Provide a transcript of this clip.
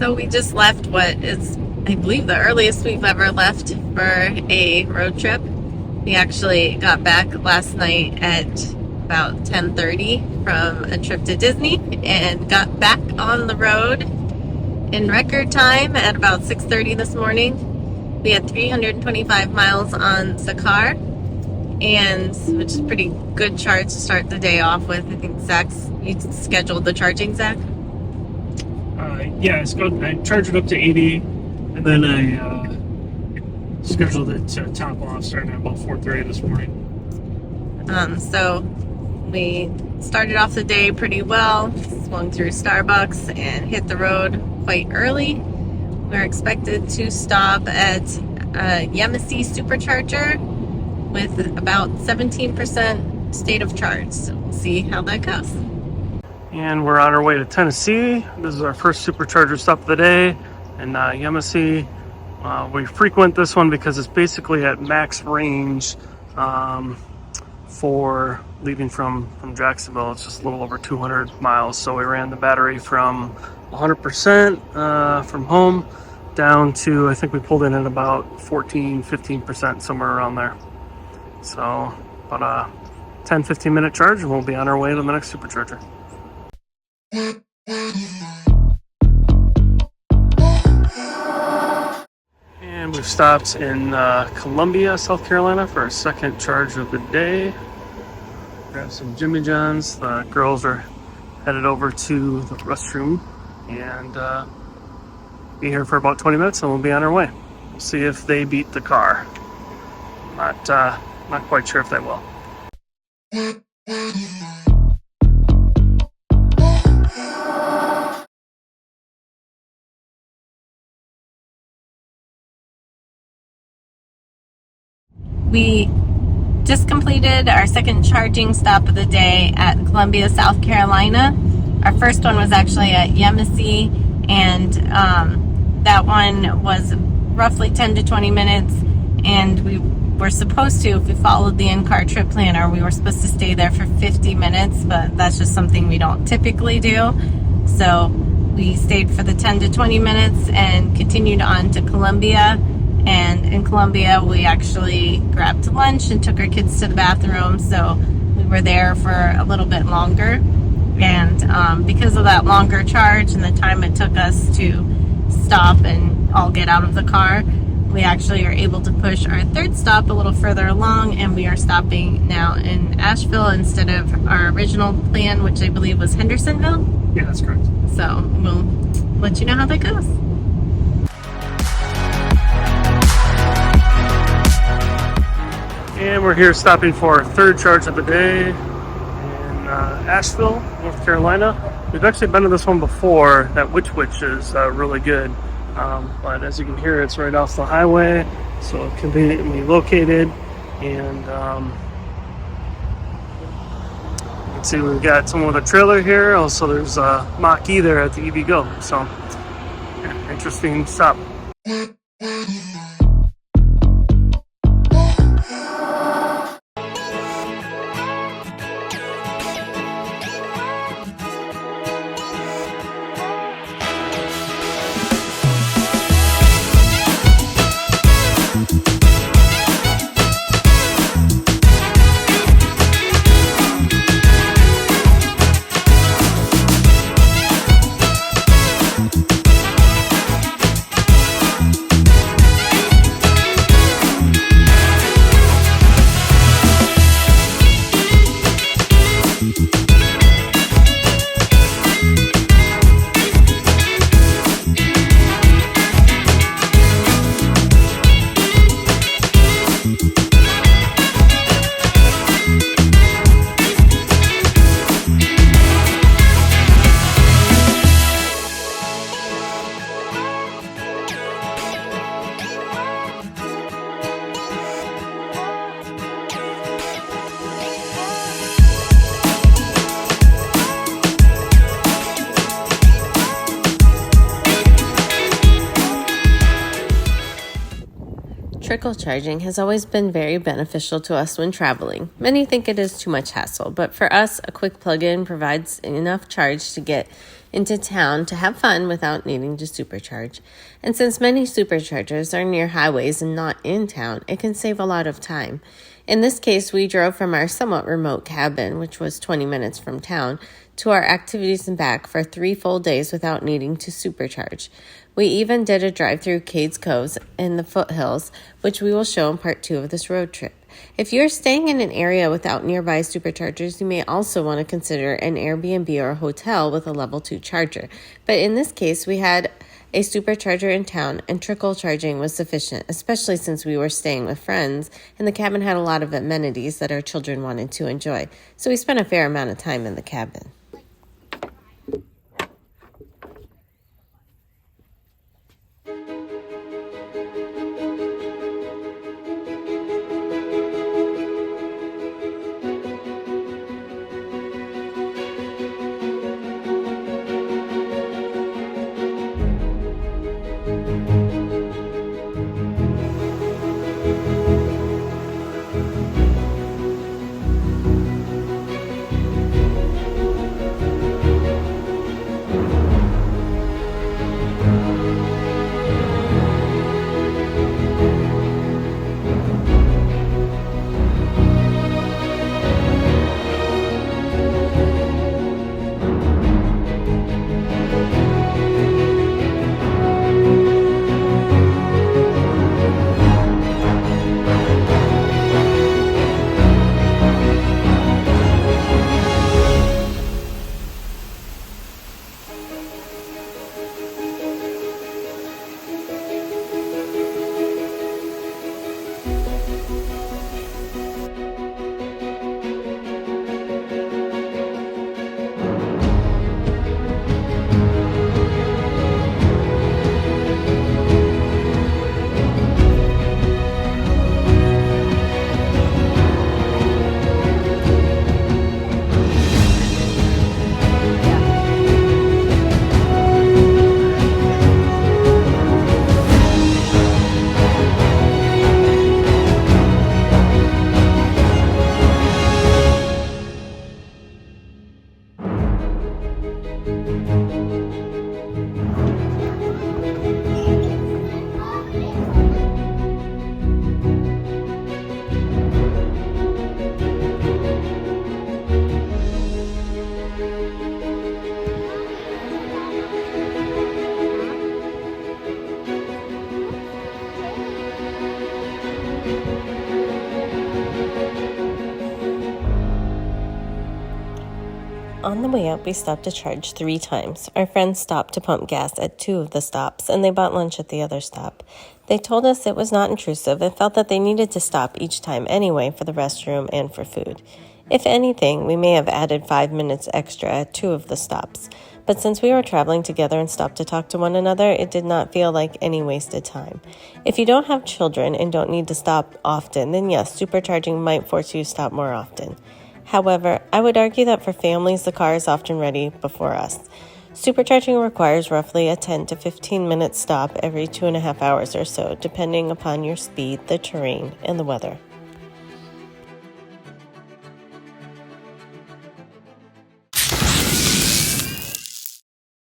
So we just left what is, I believe, the earliest we've ever left for a road trip. We actually got back last night at about 10:30 from a trip to Disney and got back on the road in record time at about 6:30 this morning. We had 325 miles on the car, and which is a pretty good charge to start the day off with. I think you scheduled the charging, Zach? Yeah, I charged it up to 80, and then I scheduled it to top off starting at about 4:30 this morning. So we started off the day pretty well, swung through Starbucks and hit the road quite early. We're expected to stop at Nema Supercharger with about 17% state of charge. So we'll see how that goes. And we're on our way to Tennessee. This is our first supercharger stop of the day in Nema. We frequent this one because it's basically at max range for leaving from Jacksonville. It's just a little over 200 miles. So we ran the battery from 100% from home down to, I think we pulled in at about 15%, somewhere around there. So about a 10-15 minute charge and we'll be on our way to the next supercharger. And we've stopped in Columbia, South Carolina for our second charge of the day. Grab some Jimmy John's. The girls are headed over to the restroom and be here for about 20 minutes and we'll be on our way. We'll see if they beat the car. Not quite sure if they will. We just completed our second charging stop of the day at Columbia, South Carolina. Our first one was actually at Nema, and that one was roughly 10 to 20 minutes, and we were supposed to, if we followed the in-car trip planner, we were supposed to stay there for 50 minutes, but that's just something we don't typically do. So we stayed for the 10 to 20 minutes and continued on to Columbia. And in Columbia, we actually grabbed lunch and took our kids to the bathroom. So we were there for a little bit longer. And because of that longer charge and the time it took us to stop and all get out of the car, we actually are able to push our third stop a little further along. And we are stopping now in Asheville instead of our original plan, which I believe was Hendersonville. Yeah, that's correct. So we'll let you know how that goes. And we're here stopping for our third charge of the day in Asheville, North Carolina. We've actually been to this one before. That Witch is really good. But as you can hear, it's right off the highway, so conveniently located. And you can see we've got someone with a trailer here. Also, there's a Mach-E there at the EV Go. So, yeah, interesting stop. Trickle charging has always been very beneficial to us when traveling. Many think it is too much hassle, but for us, a quick plug-in provides enough charge to get into town to have fun without needing to supercharge. And since many superchargers are near highways and not in town, it can save a lot of time. In this case, we drove from our somewhat remote cabin, which was 20 minutes from town, to our activities and back for 3 full days without needing to supercharge. We even did a drive through Cades Coves in the foothills, which we will show in part 2 of this road trip. If you're staying in an area without nearby superchargers, you may also want to consider an Airbnb or a hotel with a level 2 charger. But in this case, we had a supercharger in town, and trickle charging was sufficient, especially since we were staying with friends, and the cabin had a lot of amenities that our children wanted to enjoy. So we spent a fair amount of time in the cabin. On the way up, we stopped to charge 3 times. Our friends stopped to pump gas at 2 of the stops, and they bought lunch at the other stop. They told us it was not intrusive and felt that they needed to stop each time anyway for the restroom and for food. If anything, we may have added 5 minutes extra at 2 of the stops. But since we were traveling together and stopped to talk to one another, it did not feel like any wasted time. If you don't have children and don't need to stop often, then yes, supercharging might force you to stop more often. However, I would argue that for families, the car is often ready before us. Supercharging requires roughly a 10 to 15 minute stop every 2.5 hours or so, depending upon your speed, the terrain, and the weather.